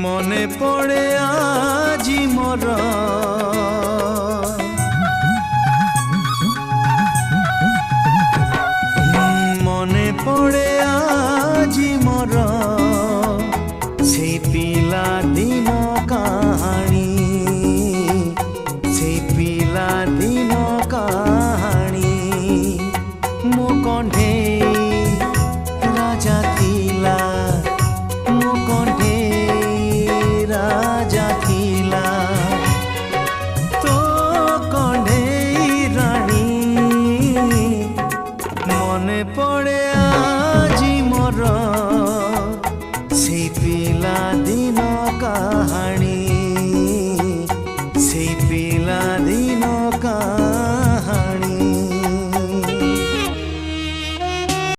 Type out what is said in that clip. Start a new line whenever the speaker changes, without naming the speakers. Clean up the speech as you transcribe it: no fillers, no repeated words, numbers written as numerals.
মনে পড়ে আজি মোর মনে পড়ে আজি মোর সেই পিলা দিন কাহানী সেই পিলা দিন কাহানী মো কণ্ঠেই রাজা থিলা মো কণ্ঠেই রাজা থিলা তো কণ্ঠেই রানী মনে পড়ে আজি মোর সেই পিলা দিন কাহানী।